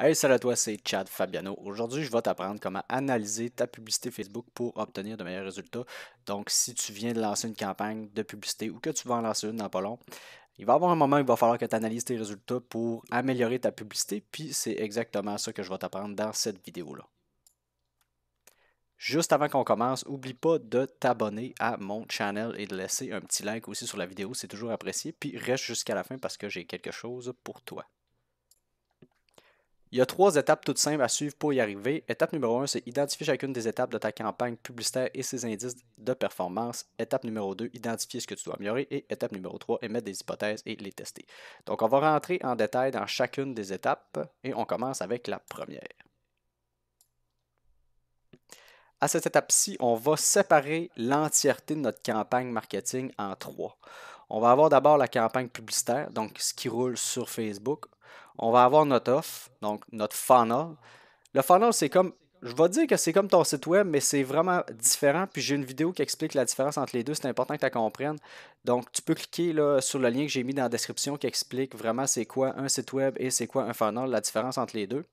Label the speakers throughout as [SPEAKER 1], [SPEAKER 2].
[SPEAKER 1] Hey, salut à toi, c'est Chad Fabiano. Aujourd'hui, je vais t'apprendre comment analyser ta publicité Facebook pour obtenir de meilleurs résultats. Donc, si tu viens de lancer une campagne de publicité ou que tu vas en lancer une dans pas long, il va y avoir un moment où il va falloir que tu analyses tes résultats pour améliorer ta publicité. Puis, c'est exactement ça que je vais t'apprendre dans cette vidéo-là. Juste avant qu'on commence, n'oublie pas de t'abonner à mon channel et de laisser un petit like aussi sur la vidéo, c'est toujours apprécié. Puis, reste jusqu'à la fin parce que j'ai quelque chose pour toi. Il y a trois étapes toutes simples à suivre pour y arriver. Étape numéro 1, c'est identifier chacune des étapes de ta campagne publicitaire et ses indices de performance. Étape numéro 2, identifier ce que tu dois améliorer. Et étape numéro 3, émettre des hypothèses et les tester. Donc, on va rentrer en détail dans chacune des étapes et on commence avec la première. À cette étape-ci, on va séparer l'entièreté de notre campagne marketing en trois. On va avoir d'abord la campagne publicitaire, donc ce qui roule sur Facebook. On va avoir notre offre, donc notre funnel. Le funnel, c'est comme, je vais dire que c'est comme ton site web, mais c'est vraiment différent. Puis j'ai une vidéo qui explique la différence entre les deux. C'est important que tu la comprennes. Donc, tu peux cliquer là, sur le lien que j'ai mis dans la description qui explique vraiment c'est quoi un site web et c'est quoi un funnel, la différence entre les deux.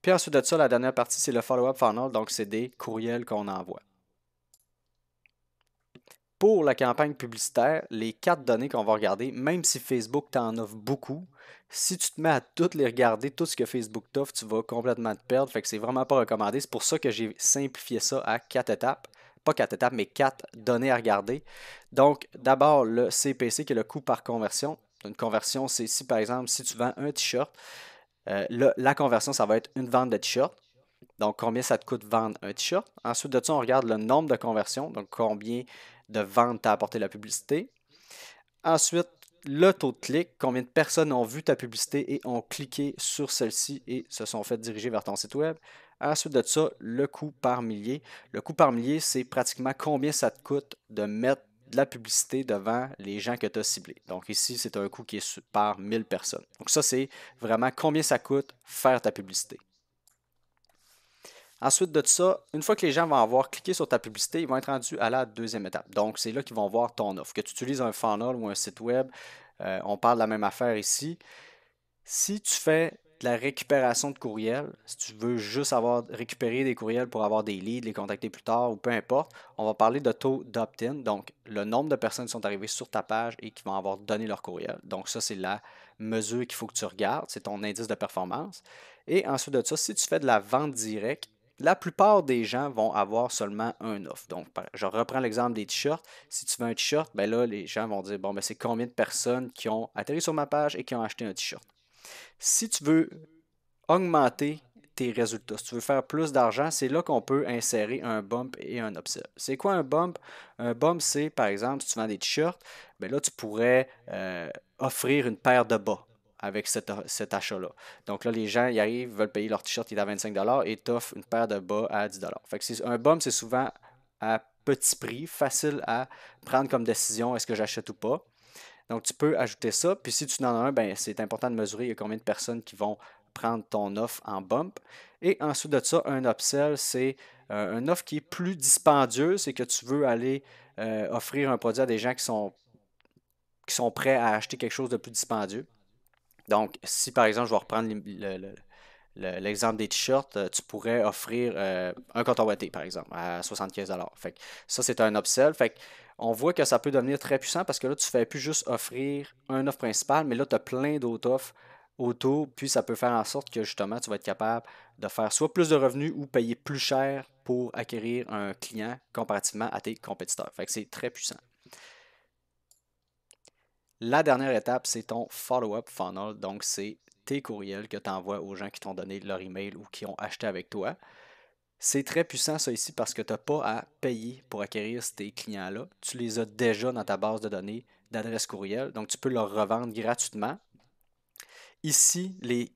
[SPEAKER 1] Puis ensuite de ça, la dernière partie, c'est le follow-up funnel. Donc, c'est des courriels qu'on envoie. Pour la campagne publicitaire, les quatre données qu'on va regarder, même si Facebook t'en offre beaucoup, si tu te mets à toutes les regarder, tout ce que Facebook t'offre, tu vas complètement te perdre. Fait que c'est vraiment pas recommandé. C'est pour ça que j'ai simplifié ça à quatre étapes. Pas quatre étapes, mais quatre données à regarder. Donc, d'abord, le CPC, qui est le coût par conversion. Une conversion, c'est si par exemple, si tu vends un t-shirt, la conversion, ça va être une vente de t-shirt. Donc, combien ça te coûte vendre un t-shirt. Ensuite de ça, on regarde le nombre de conversions, donc combien de ventes t'a apporté la publicité. Ensuite, le taux de clic, combien de personnes ont vu ta publicité et ont cliqué sur celle-ci et se sont fait diriger vers ton site web. Ensuite de ça, le coût par millier. Le coût par millier, c'est pratiquement combien ça te coûte de mettre de la publicité devant les gens que tu as ciblés. Donc ici, c'est un coût qui est par 1000 personnes. Donc ça, c'est vraiment combien ça coûte faire ta publicité. Ensuite de ça, une fois que les gens vont avoir cliqué sur ta publicité, ils vont être rendus à la deuxième étape. Donc, c'est là qu'ils vont voir ton offre. Que tu utilises un funnel ou un site web, on parle de la même affaire ici. Si tu fais de la récupération de courriels, si tu veux juste avoir récupéré des courriels pour avoir des leads, les contacter plus tard ou peu importe, on va parler de taux d'opt-in, donc le nombre de personnes qui sont arrivées sur ta page et qui vont avoir donné leur courriel. Donc ça, c'est la mesure qu'il faut que tu regardes, c'est ton indice de performance. Et ensuite de ça, si tu fais de la vente directe, la plupart des gens vont avoir seulement un offre. Donc, je reprends l'exemple des t-shirts. Si tu veux un t-shirt, ben là, les gens vont dire, bon, ben c'est combien de personnes qui ont atterri sur ma page et qui ont acheté un t-shirt. Si tu veux augmenter tes résultats, si tu veux faire plus d'argent, c'est là qu'on peut insérer un bump et un upsell. C'est quoi un bump? Un bump, c'est par exemple, si tu vends des t-shirts, ben là, tu pourrais offrir une paire de bas avec cet achat-là. Donc là, les gens, ils arrivent, veulent payer leur t-shirt, il est à 25 et t'offrent une paire de bas à 10 Fait que un bump, c'est souvent à petit prix, facile à prendre comme décision, est-ce que j'achète ou pas. Donc, tu peux ajouter ça. Puis si tu en as un, ben, c'est important de mesurer il y a combien de personnes qui vont prendre ton offre en bump. Et ensuite de ça, un upsell, c'est une offre qui est plus dispendieuse, c'est que tu veux aller offrir un produit à des gens qui sont prêts à acheter quelque chose de plus dispendieux. Donc, si par exemple, je vais reprendre l'exemple des t-shirts, tu pourrais offrir un coton ouaté, par exemple, à 75 Fait que ça, c'est un upsell. Fait que on voit que ça peut devenir très puissant parce que là, tu ne fais plus juste offrir un offre principale, mais là, tu as plein d'autres offres autour, puis ça peut faire en sorte que justement, tu vas être capable de faire soit plus de revenus ou payer plus cher pour acquérir un client comparativement à tes compétiteurs. Fait que c'est très puissant. La dernière étape, c'est ton follow-up funnel. Donc, c'est tes courriels que tu envoies aux gens qui t'ont donné leur email ou qui ont acheté avec toi. C'est très puissant ça ici parce que tu n'as pas à payer pour acquérir ces clients-là. Tu les as déjà dans ta base de données d'adresse courriel, donc tu peux leur revendre gratuitement. Ici, les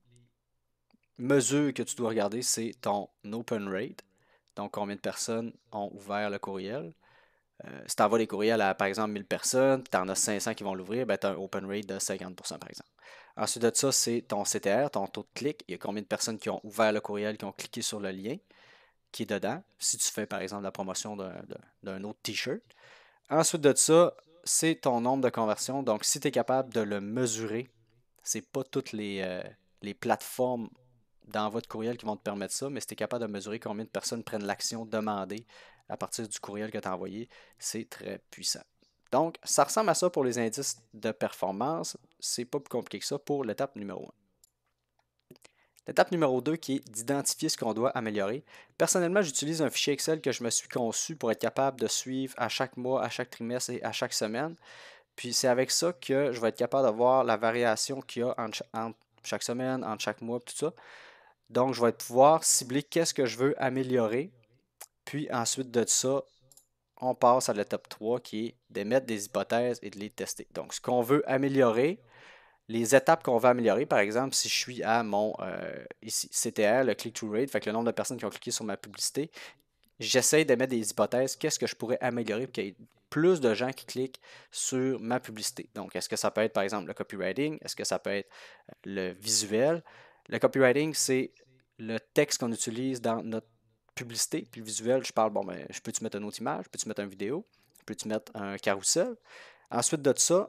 [SPEAKER 1] mesures que tu dois regarder, c'est ton open rate, donc combien de personnes ont ouvert le courriel. Si tu envoies des courriels à, par exemple, 1000 personnes, puis tu en as 500 qui vont l'ouvrir, ben, tu as un open rate de 50%, par exemple. Ensuite de ça, c'est ton CTR, ton taux de clic. Il y a combien de personnes qui ont ouvert le courriel, qui ont cliqué sur le lien qui est dedans, si tu fais, par exemple, la promotion d'un autre T-shirt. Ensuite de ça, c'est ton nombre de conversions. Donc, si tu es capable de le mesurer, c'est pas toutes les plateformes d'envoi de courriel qui vont te permettre ça, mais si tu es capable de mesurer combien de personnes prennent l'action demandée à partir du courriel que tu as envoyé, c'est très puissant. Donc, ça ressemble à ça pour les indices de performance. C'est pas plus compliqué que ça pour l'étape numéro 1. L'étape numéro 2 qui est d'identifier ce qu'on doit améliorer. Personnellement, j'utilise un fichier Excel que je me suis conçu pour être capable de suivre à chaque mois, à chaque trimestre et à chaque semaine. Puis c'est avec ça que je vais être capable de voir la variation qu'il y a entre chaque semaine, entre chaque mois, tout ça. Donc, je vais pouvoir cibler qu'est-ce que je veux améliorer. Puis ensuite de ça, on passe à l'étape 3 qui est d'émettre des hypothèses et de les tester. Donc, ce qu'on veut améliorer, les étapes qu'on va améliorer, par exemple, si je suis à mon ici, CTR, le click-through rate, fait que le nombre de personnes qui ont cliqué sur ma publicité, j'essaie d'émettre des hypothèses, qu'est-ce que je pourrais améliorer pour qu'il y ait plus de gens qui cliquent sur ma publicité. Donc, est-ce que ça peut être, par exemple, le copywriting? Est-ce que ça peut être le visuel? Le copywriting, c'est le texte qu'on utilise dans notre publicité. Puis le visuel, je parle, bon, ben, je peux-tu mettre une autre image? Peux-tu mettre une vidéo? Peux-tu mettre un carrousel? Ensuite de ça,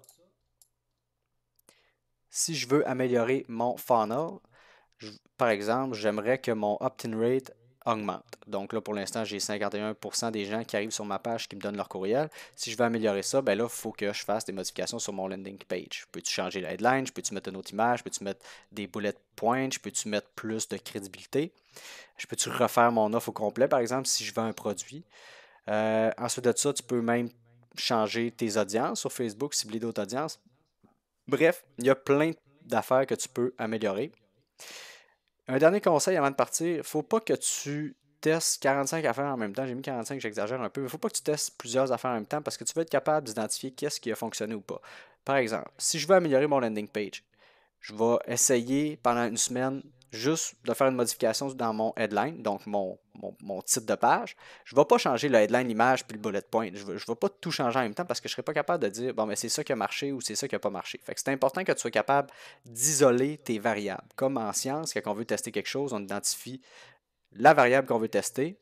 [SPEAKER 1] si je veux améliorer mon funnel, par exemple, j'aimerais que mon opt-in rate augmente. Donc là, pour l'instant, j'ai 51% des gens qui arrivent sur ma page qui me donnent leur courriel. Si je veux améliorer ça, ben là, il faut que je fasse des modifications sur mon landing page. Peux-tu changer la headline? Peux-tu mettre une autre image? Peux-tu mettre des bullet points? Peux-tu mettre plus de crédibilité? Je peux-tu refaire mon offre au complet, par exemple, si je vends un produit? Ensuite de ça, tu peux même changer tes audiences sur Facebook, cibler d'autres audiences. Bref, il y a plein d'affaires que tu peux améliorer. Un dernier conseil avant de partir, il ne faut pas que tu testes 45 affaires en même temps. J'ai mis 45, j'exagère un peu. Il ne faut pas que tu testes plusieurs affaires en même temps parce que tu vas être capable d'identifier qu'est-ce qui a fonctionné ou pas. Par exemple, si je veux améliorer mon landing page, je vais essayer pendant une semaine juste de faire une modification dans mon headline, donc mon titre de page. Je ne vais pas changer le headline, l'image puis le bullet point. Je ne vais pas tout changer en même temps parce que je ne serai pas capable de dire bon, mais c'est ça qui a marché ou c'est ça qui n'a pas marché. Fait que c'est important que tu sois capable d'isoler tes variables. Comme en science, quand on veut tester quelque chose, on identifie la variable qu'on veut tester,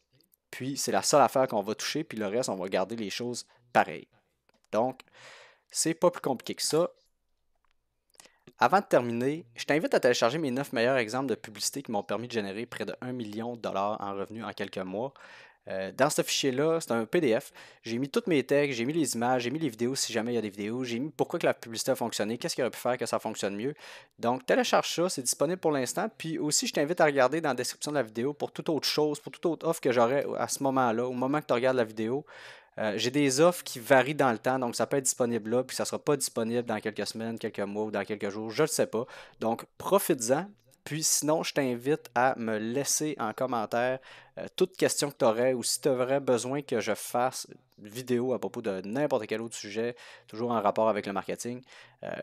[SPEAKER 1] puis c'est la seule affaire qu'on va toucher, puis le reste, on va garder les choses pareilles. Donc, c'est pas plus compliqué que ça. Avant de terminer, je t'invite à télécharger mes 9 meilleurs exemples de publicités qui m'ont permis de générer près de 1 million de dollars en revenus en quelques mois. Dans ce fichier-là, c'est un PDF. J'ai mis tous mes textes, j'ai mis les images, j'ai mis les vidéos si jamais il y a des vidéos, j'ai mis pourquoi que la publicité a fonctionné, qu'est-ce qu'il aurait pu faire que ça fonctionne mieux. Donc, télécharge ça, c'est disponible pour l'instant. Puis aussi, je t'invite à regarder dans la description de la vidéo pour toute autre chose, pour toute autre offre que j'aurai à ce moment-là, au moment que tu regardes la vidéo. J'ai des offres qui varient dans le temps, donc ça peut être disponible là, puis ça ne sera pas disponible dans quelques semaines, quelques mois ou dans quelques jours, je ne sais pas. Donc, profites-en. Puis sinon, je t'invite à me laisser en commentaire toute question que tu aurais ou si tu aurais besoin que je fasse une vidéo à propos de n'importe quel autre sujet, toujours en rapport avec le marketing.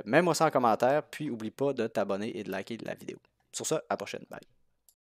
[SPEAKER 1] Mets-moi ça en commentaire, puis n'oublie pas de t'abonner et de liker la vidéo. Sur ce, à la prochaine. Bye.